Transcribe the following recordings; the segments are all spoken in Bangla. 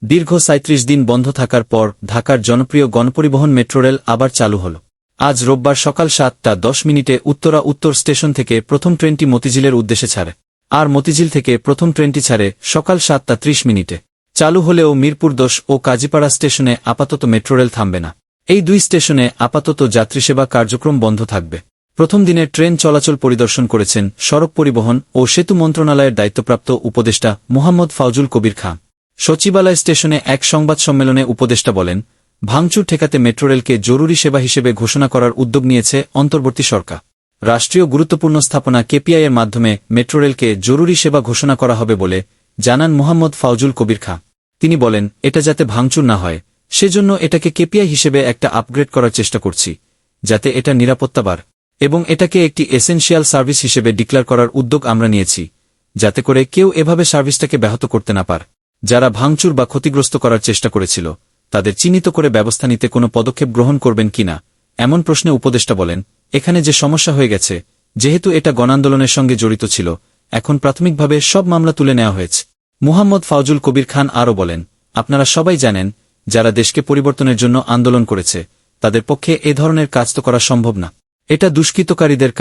দীর্ঘ ৩৭ দিন বন্ধ থাকার পর ঢাকার জনপ্রিয় গণপরিবহন মেট্রো রেল আবার চালু হল। আজ রোববার সকাল ৭টা ১০ উত্তরা উত্তর স্টেশন থেকে প্রথম ট্রেনটি মতিঝিলের উদ্দেশ্যে ছাড়ে। আর মতিঝিল থেকে প্রথম ট্রেনটি ছাড়ে সকাল ৭টা ৩০। চালু হলেও মিরপুর ১০ ও কাজীপাড়া স্টেশনে আপাতত মেট্রো রেল থামবে না। এই দুই স্টেশনে আপাতত যাত্রীসেবা কার্যক্রম বন্ধ থাকবে। প্রথম দিনের ট্রেন চলাচল পরিদর্শন করেছেন সড়ক পরিবহন ও সেতু মন্ত্রণালয়ের দায়িত্বপ্রাপ্ত উপদেষ্টা মুহাম্মদ ফাউজুল কবির খান। সচিবালয় স্টেশনে এক সংবাদ সম্মেলনে উপদেষ্টা বলেন, ভাঙচুর ঠেকাতে মেট্রো রেলকে জরুরি সেবা হিসেবে ঘোষণা করার উদ্যোগ নিয়েছে অন্তর্বর্তী সরকার। রাষ্ট্রীয় গুরুত্বপূর্ণ স্থাপনা কেপিআই এর মাধ্যমে মেট্রো রেলকে জরুরি সেবা ঘোষণা করা হবে বলে জানান মুহাম্মদ ফাউজুল কবির খান। তিনি বলেন, এটা যাতে ভাঙচুর না হয় সেজন্য এটাকে কেপিআই হিসেবে একটা আপগ্রেড করার চেষ্টা করছি, যাতে এটা নিরাপত্তা বাড়ে, এবং এটাকে একটি এসেনশিয়াল সার্ভিস হিসেবে ডিক্লেয়ার করার উদ্যোগ আমরা নিয়েছি, যাতে করে কেউ এভাবে সার্ভিসটাকে ব্যাহত করতে না পারে। যারা ভাঙচুর বা ক্ষতিগ্রস্ত করার চেষ্টা করেছিল তাদের চিহ্নিত করে ব্যবস্থা নিতে কোনো পদক্ষেপ গ্রহণ করবেন কিনা এমন প্রশ্নে উপদেষ্টা বলেন, এখানে যে সমস্যা হয়ে গেছে, যেহেতু এটা গণআন্দোলনের সঙ্গে জড়িত ছিল, এখন প্রাথমিকভাবে সব মামলা তুলে নেওয়া হয়েছে। মুহাম্মদ ফাউজুল কবির খান আরও বলেন, আপনারা সবাই জানেন, যারা দেশকে পরিবর্তনের জন্য আন্দোলন করেছে তাদের পক্ষে এ ধরনের কাজ তো করা সম্ভব না। এটা দুষ্কৃতকারীদের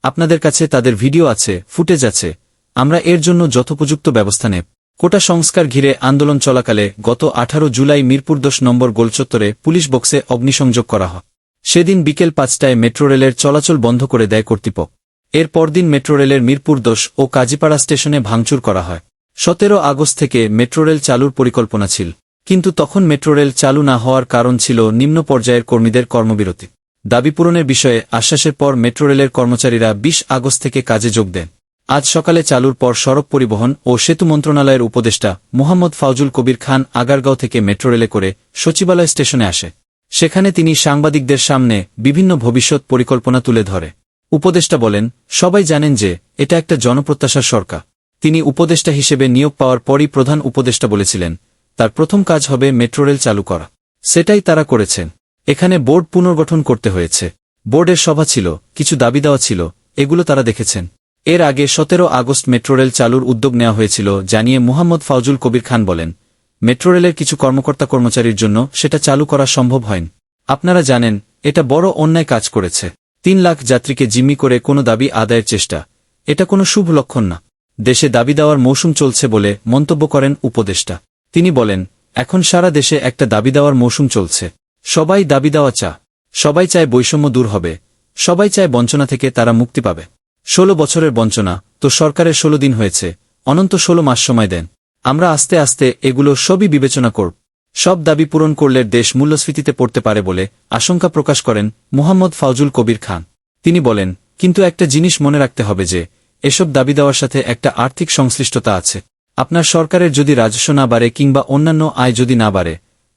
আপনাদের কাছে তাদের ভিডিও আছে, ফুটেজ আছে। আমরা এর জন্য যথোপযুক্ত ব্যবস্থা নেব। কোটা সংস্কার ঘিরে আন্দোলন চলাকালে গত ১৮ জুলাই মিরপুর ১০ নম্বর গোলচত্বরে পুলিশ বক্সে অগ্নিসংযোগ করা হয়। সেদিন বিকেল ৫টায় মেট্রো রেলের চলাচল বন্ধ করে দেয় কর্তৃপক্ষ। এর পরদিন মেট্রো রেলের মিরপুর ১০ ও কাজীপাড়া স্টেশনে ভাঙচুর করা হয়। ১৭ আগস্ট থেকে মেট্রো রেল চালুর পরিকল্পনা ছিল, কিন্তু তখন মেট্রো রেল চালু না হওয়ার কারণ ছিল নিম্ন পর্যায়ের কর্মীদের কর্মবিরতি। দাবি পূরণের বিষয়ে আশ্বাসের পর মেট্রো রেলের কর্মচারীরা ২০ আগস্ট থেকে কাজে যোগ দেন। আজ সকালে চালুর পর সড়ক পরিবহন ও সেতু মন্ত্রণালয়ের উপদেষ্টা মুহাম্মদ ফাউজুল কবির খান আগারগাঁও থেকে মেট্রো রেলে করে সচিবালয় স্টেশনে আসে। সেখানে তিনি সাংবাদিকদের সামনে বিভিন্ন ভবিষ্যৎ পরিকল্পনা তুলে ধরে। উপদেষ্টা বলেন, সবাই জানেন যে এটা একটা জনপ্রত্যাশার সরকার। তিনি উপদেষ্টা হিসেবে নিয়োগ পাওয়ার পরই প্রধান উপদেষ্টা বলেছিলেন, তার প্রথম কাজ হবে মেট্রো রেল চালু করা। সেটাই তারা করেছেন। এখানে বোর্ড পুনর্গঠন করতে হয়েছে। বোর্ডের সভা ছিল, কিছু দাবি দেওয়া ছিল, এগুলো তারা দেখেছেন। এর আগে ১৭ আগস্ট মেট্রো রেল চালুর উদ্যোগ নেওয়া হয়েছিল জানিয়ে মুহাম্মদ ফাউজুল কবির খান বলেন, মেট্রো রেলের কিছু কর্মকর্তা কর্মচারীর জন্য সেটা চালু করা সম্ভব হয়নি। আপনারা জানেন, এটা বড় অন্যায় কাজ করেছে। ৩ লাখ যাত্রীকে জিম্মি করে কোনো দাবি আদায়ের চেষ্টা, এটা কোনো শুভ লক্ষণ না। দেশে দাবি দেওয়ার মৌসুম চলছে বলে মন্তব্য করেন উপদেষ্টা। তিনি বলেন, এখন সারা দেশে একটা দাবি দেওয়ার মৌসুম চলছে। সবাই দাবি দেওয়া সবাই চায় বৈষম্য দূর হবে, সবাই চায় বঞ্চনা থেকে তারা মুক্তি পাবে। ১৬ বছরের বঞ্চনা তো সরকারের ১৬ দিন হয়েছে, অনন্ত ১৬ মাস সময় দেন। আমরা আস্তে আস্তে এগুলো সবই বিবেচনা করব। সব দাবি পূরণ করলে দেশ মূল্যস্ফীতিতে পড়তে পারে বলে আশঙ্কা প্রকাশ করেন মুহাম্মদ ফাউজুল কবির খান। তিনি বলেন, কিন্তু একটা জিনিস মনে রাখতে হবে যে এসব দাবি দেওয়ার সাথে একটা আর্থিক সংশ্লিষ্টতা আছে। আপনার সরকারের যদি রাজস্ব না বাড়ে কিংবা অন্যান্য আয় যদি না বাড়ে,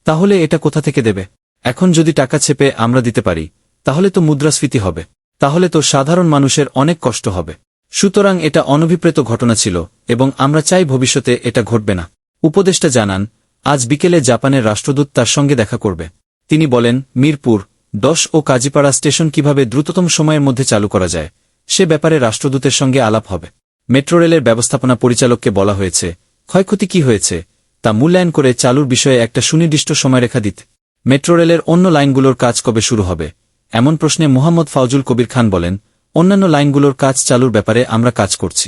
তাহলে এটা কোথা থেকে দেবে? এখন যদি টাকা ছেপে আমরা দিতে পারি, তাহলে তো মুদ্রাস্ফীতি হবে, তাহলে তো সাধারণ মানুষের অনেক কষ্ট হবে। সুতরাং এটা অনভিপ্রেত ঘটনা ছিল এবং আমরা চাই ভবিষ্যতে এটা ঘটবে না। উপদেষ্টা জানান, আজ বিকেলে জাপানের রাষ্ট্রদূত তার সঙ্গে দেখা করবে। তিনি বলেন, মিরপুর ১০ ও কাজীপাড়া স্টেশন কিভাবে দ্রুততম সময়ের মধ্যে চালু করা যায় সে ব্যাপারে রাষ্ট্রদূতের সঙ্গে আলাপ হবে। মেট্রো রেলের ব্যবস্থাপনা পরিচালককে বলা হয়েছে, ক্ষয়ক্ষতি কি হয়েছে তা মূল্যায়ন করে চালুর বিষয়ে একটা সুনির্দিষ্ট সময়রেখা দিতে। মেট্রো রেলের অন্য লাইনগুলোর কাজ কবে শুরু হবে এমন প্রশ্নে মুহাম্মদ ফাউজুল কবির খান বলেন, অন্যান্য লাইনগুলোর কাজ চালুর ব্যাপারে আমরা কাজ করছি।